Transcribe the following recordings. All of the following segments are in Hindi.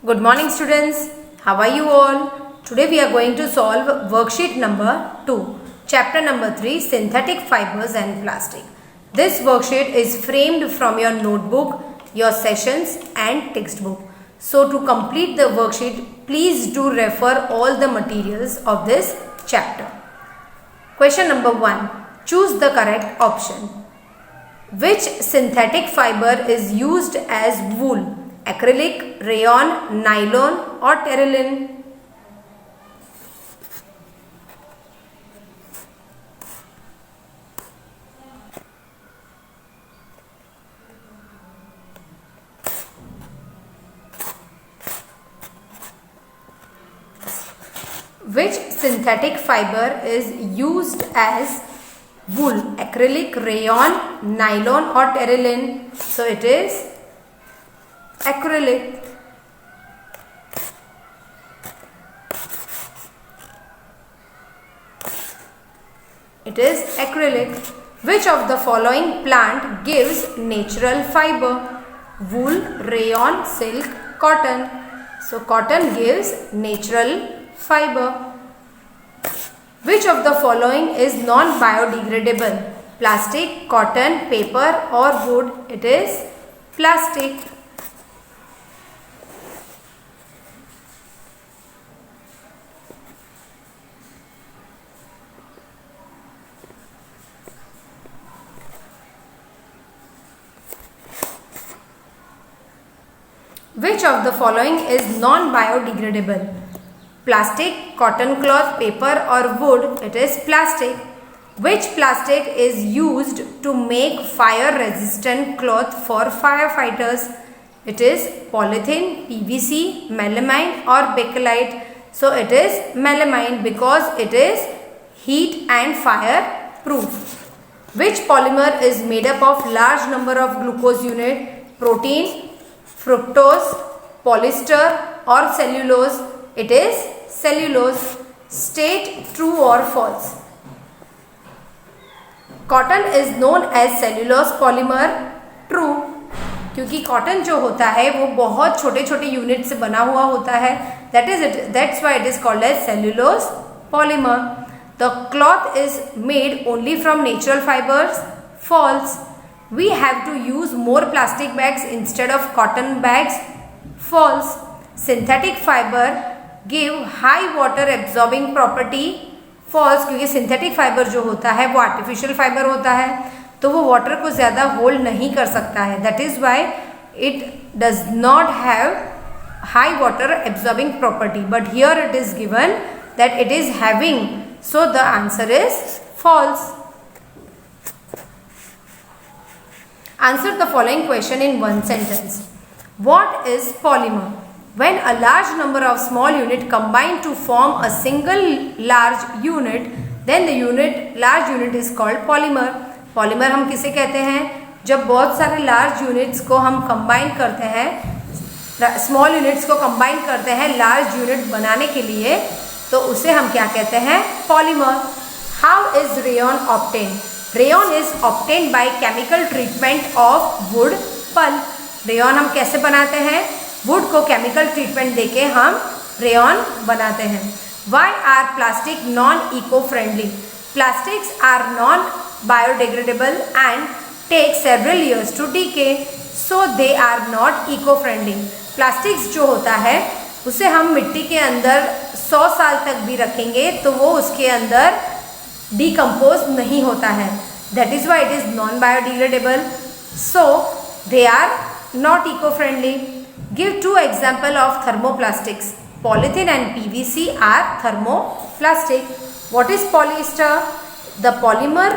Good morning students, how are you all? Today we are going to solve worksheet number 2, chapter number 3, synthetic fibers and plastic. This worksheet is framed from your notebook, your sessions and textbook. So to complete the worksheet, please do refer all the materials of this chapter. Question number 1, choose the correct option. Which synthetic fiber is used as wool? Acrylic, rayon, nylon or terylene? Which synthetic fiber is used as wool? Acrylic, rayon, nylon or terylene? So it is acrylic. It is acrylic. Which of the following plant gives natural fiber? Wool, rayon, silk, cotton. So cotton gives natural fiber. Which of the following is non-biodegradable? Plastic, cotton, paper or wood? It is plastic. Which of the following is non-biodegradable? Plastic, cotton cloth, paper or wood? It is plastic. Which plastic is used to make fire-resistant cloth for firefighters? It is polythene, PVC, melamine or bakelite. So it is melamine because it is heat and fire proof. Which polymer is made up of large number of glucose unit? Protein, fructose, polyester or cellulose? It is cellulose. State true or false. Cotton is known as cellulose polymer. True, क्योंकि कॉटन जो होता है वो बहुत छोटे छोटे यूनिट से बना हुआ होता है. That's why it is called as cellulose polymer. The cloth is made only from natural fibres. False. We have to use more plastic bags instead of cotton bags. False. Synthetic fiber give high water absorbing property. False, क्योंकि synthetic fiber जो होता है वो artificial fiber होता है तो वो water को ज़्यादा hold नहीं कर सकता है. That is why it does not have high water absorbing property. But here it is given that it is having. So the answer is false. Answer the following question in one sentence. What is polymer? When a large number of small units combine to form a single large unit, then the large unit is called polymer. Polymer हम किसे कहते हैं? जब बहुत सारे large units को हम combine करते हैं, small units को combine करते हैं large unit बनाने के लिए, तो उसे हम क्या कहते हैं? Polymer. How is rayon obtained? Rayon is obtained by chemical treatment of wood pulp. Rayon हम कैसे बनाते हैं? वुड को केमिकल ट्रीटमेंट देके हम रेयन बनाते हैं. Why are plastic non-eco-friendly? Plastics are non-biodegradable and take several years to decay, so they are not eco-friendly. Plastics जो होता है उसे हम मिट्टी के अंदर 100 साल तक भी रखेंगे तो वो उसके अंदर डिकम्पोज नहीं होता है. That is why it is non-biodegradable. So they are not eco-friendly. Give two example of thermoplastics. Polythene and PVC are thermoplastic. What is polyester? The polymer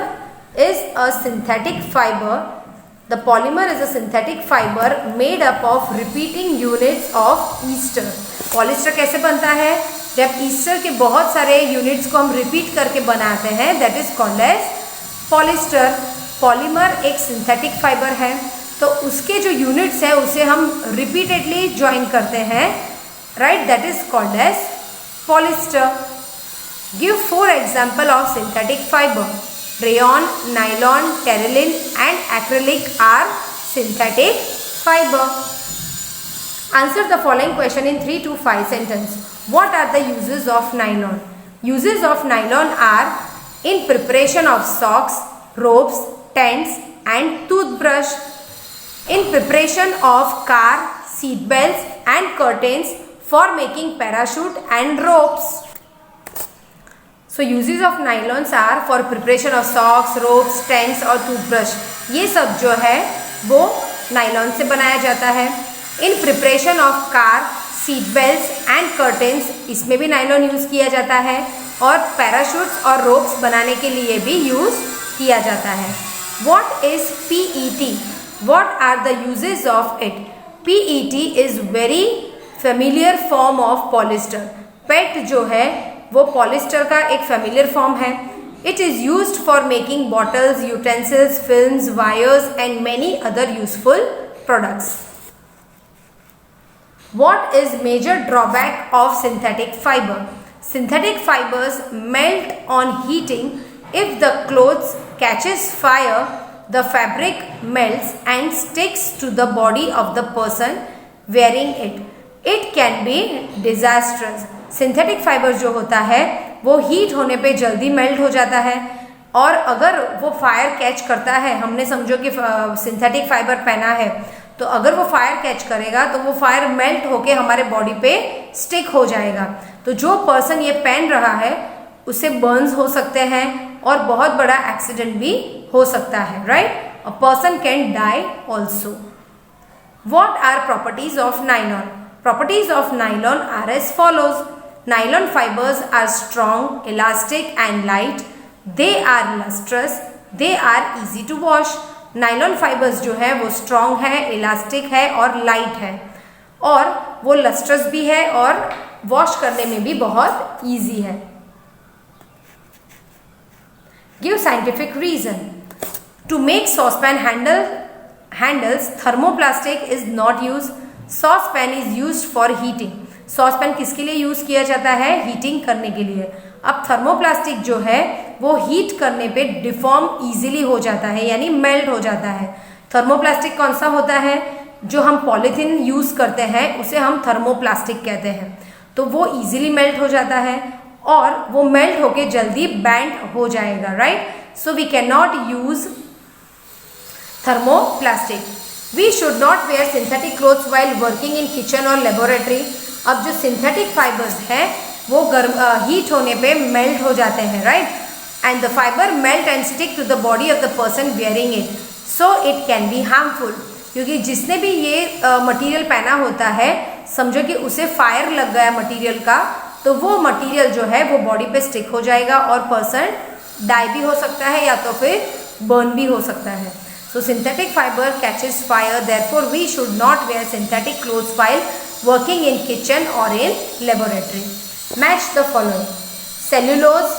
is a synthetic fiber. The polymer is a synthetic fiber made up of repeating units of ester. Polyester कैसे बनता है? जब ईस्टर के बहुत सारे यूनिट्स को हम रिपीट करके बनाते हैं, that is called as polyester. Polymer एक सिंथेटिक फाइबर है तो उसके जो यूनिट्स हैं उसे हम रिपीटेडली ज्वाइन करते हैं, right? That is called as polyester. Give 4 example of synthetic fibre. Rayon, nylon, terylene and acrylic are synthetic fibre. Answer the following question in 3 to 5 sentences. What are the uses of nylon? Uses of nylon are in preparation of socks, ropes, tents and toothbrush, in preparation of car, seat belts and curtains, for making parachute and ropes. So uses of nylons are for preparation of socks, ropes, tents और toothbrush. ये सब जो है वो नायलॉन से बनाया जाता है. In preparation of car, seat belts and curtains, इसमें भी नायलॉन यूज़ किया जाता है. और पैराशूट्स और रोप्स बनाने के लिए भी यूज़ किया जाता है. What is PET? What are the uses of it? PET is very familiar form of polyester. PET जो है वो पॉलिस्टर का एक फेमिलियर फॉर्म है. It is used for making bottles, utensils, films, wires and many other useful products. What is major drawback of synthetic fiber? Synthetic fibers melt on heating. If the clothes catches fire, the fabric melts and sticks to the body of the person wearing it. It can be disastrous. Synthetic fibre जो होता है वो हीट होने पे जल्दी मेल्ट हो जाता है. और अगर वो फायर कैच करता है, हमने समझो कि सिंथेटिक फाइबर पहना है, तो अगर वो फायर कैच करेगा तो वो फायर मेल्ट होके हमारे बॉडी पे स्टिक हो जाएगा. तो जो पर्सन ये पहन रहा है उसे बर्न्स हो सकते हैं और बहुत बड़ा एक्सीडेंट भी हो सकता है. Right? A person can die also. What are properties of nylon? Properties of nylon are as follows. Nylon fibers are strong, elastic and light. They are lustrous. They are easy to wash. Nylon fibers जो है वो strong है, elastic है और light है और वो lustrous भी है और wash करने में भी बहुत easy है. Give scientific reason. To make saucepan handles, thermoplastic is not used. Saucepan is used for heating. Saucepan किसके लिए यूज किया जाता है? हीटिंग करने के लिए. अब थर्मोप्लास्टिक जो है वो हीट करने पे डिफॉर्म इजीली हो जाता है, यानी मेल्ट हो जाता है. थर्मोप्लास्टिक कौन सा होता है? जो हम पॉलीथीन यूज करते हैं उसे हम थर्मोप्लास्टिक कहते हैं. तो वो इजीली मेल्ट हो जाता है और वो मेल्ट होके जल्दी बैंड हो जाएगा. Right? So we can not use thermoplastic. We should not wear synthetic clothes while working in kitchen or laboratory. अब जो सिंथेटिक फाइबर्स हैं वो हीट होने पे मेल्ट हो जाते हैं. Right? And the fibre melt and stick to the body of the person wearing it. So it can be harmful. क्योंकि जिसने भी ये मटेरियल पहना होता है, समझो कि उसे फायर लग गया मटेरियल का, तो वो मटेरियल जो है वो बॉडी पे स्टिक हो जाएगा और पर्सन डाई भी हो सकता है या तो फिर बर्न भी हो सकता है. So synthetic fiber catches fire, therefore we should not wear synthetic clothes while working in kitchen or in laboratory. Match the following. Cellulose.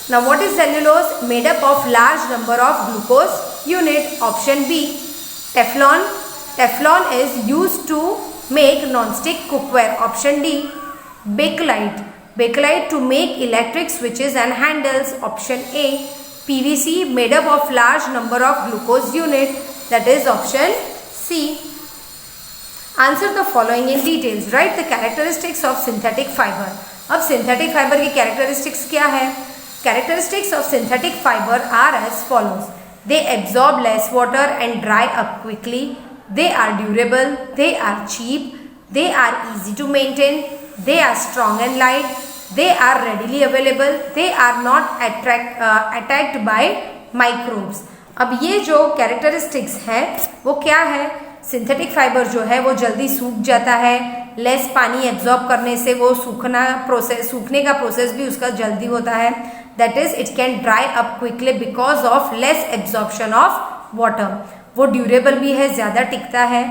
Now what is cellulose? Made up of large number of glucose unit. Option B. Teflon. Teflon is used to make non-stick cookware. Option D. Bakelite. Bakelite to make electric switches and handles. Option A. PVC made up of large number of glucose unit. That is option C. Answer the following in details. Write the characteristics of synthetic fiber. अब synthetic fiber की characteristics क्या है? Characteristics of synthetic fiber are as follows. They absorb less water and dry up quickly. They are durable. They are cheap. They are easy to maintain. They are strong and light. They are readily available. They are not attacked by microbes. अब ये जो कैरेक्टरिस्टिक्स हैं वो क्या है? सिंथेटिक फाइबर जो है वो जल्दी सूख जाता है. लेस पानी एब्जॉर्ब करने से वो सूखने का प्रोसेस भी उसका जल्दी होता है. That is it can dry up quickly because of less absorption of water. वो ड्यूरेबल भी है, ज़्यादा टिकता है,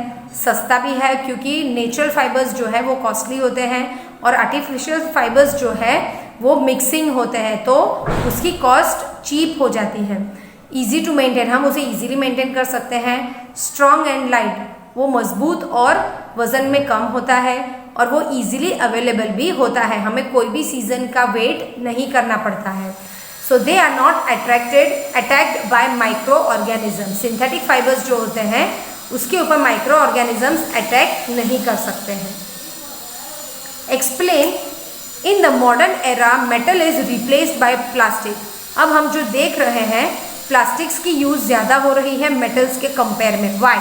सस्ता भी है क्योंकि नेचुरल फाइबर्स जो है वो कॉस्टली होते हैं और आर्टिफिशियल फाइबर्स जो है वो मिक्सिंग होते हैं, तो उसकी कॉस्ट चीप हो जाती है. ईजी टू मेंटेन, हम उसे ईजीली मेंटेन कर सकते हैं. स्ट्रॉन्ग एंड लाइट, वो मजबूत और वजन में कम होता है और वो ईजिली अवेलेबल भी होता है. हमें कोई भी सीजन का वेट नहीं करना पड़ता है. So they are not attacked by microorganism. Synthetic fibres जो होते हैं उसके ऊपर माइक्रो ऑर्गेनिजम्स अटैक नहीं कर सकते हैं। Explain in the modern era metal is replaced bye plastic. अब हम जो देख रहे हैं प्लास्टिक्स की यूज़ ज़्यादा हो रही है मेटल्स के कंपेयर में। Why?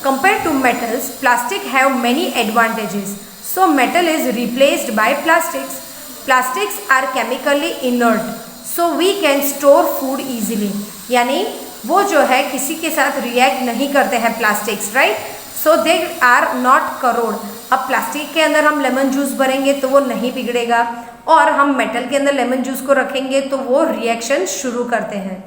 Compare to metals plastic have many advantages, so metal is replaced by plastics. Plastics are chemically inert, so we can store food easily. यानी वो जो है किसी के साथ रिएक्ट नहीं करते हैं plastics, right? So they are not corrode. अब प्लास्टिक के अंदर हम लेमन जूस भरेंगे तो वो नहीं बिगड़ेगा, और हम मेटल के अंदर लेमन जूस को रखेंगे तो वो रिएक्शन शुरू करते हैं।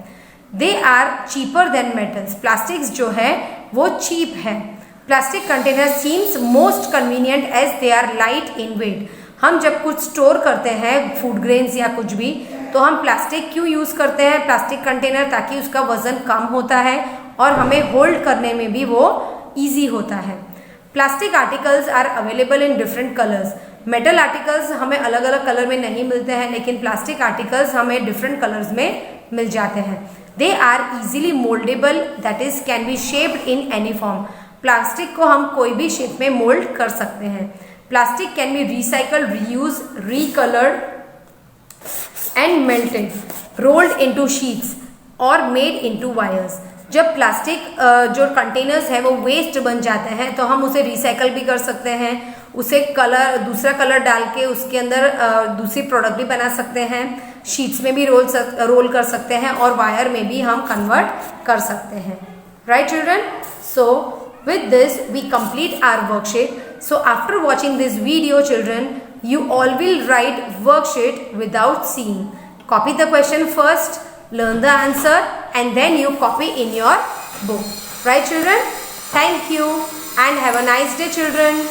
They are cheaper than metals. Plastics जो है वो चीप है। Plastic container seems most convenient as they are light in weight. हम जब कुछ स्टोर करते हैं फूड ग्रेन्स या कुछ भी, तो हम प्लास्टिक क्यों यूज़ करते हैं प्लास्टिक कंटेनर? ताकि उसका वजन कम होता है और हमें होल्ड करने में भी वो ईजी होता है। Plastic articles are available in different colours. Metal articles हमें अलग अलग कलर में नहीं मिलते हैं, लेकिन प्लास्टिक आर्टिकल्स हमें डिफरेंट कलर्स में मिल जाते हैं। They are easily mouldable, that is can be shaped in any form. Plastic को हम कोई भी शेप में मोल्ड कर सकते हैं। Plastic can be recycled, reuse, recoloured and melted, rolled into sheets और मेड इनटू वायर्स। जब प्लास्टिक जो कंटेनर्स हैं वो वेस्ट बन जाते हैं तो हम उसे रिसाइकल भी कर सकते हैं, उसे दूसरा कलर डाल के उसके अंदर दूसरी प्रोडक्ट भी बना सकते हैं, शीट्स में भी रोल कर सकते हैं और वायर में भी हम कन्वर्ट कर सकते हैं। Right children? So with this we complete our worksheet. So after watching this video children, you all will write worksheet without seeing. Copy the question first, learn the answer, and then you copy in your book. Right children? Thank you and have a nice day children.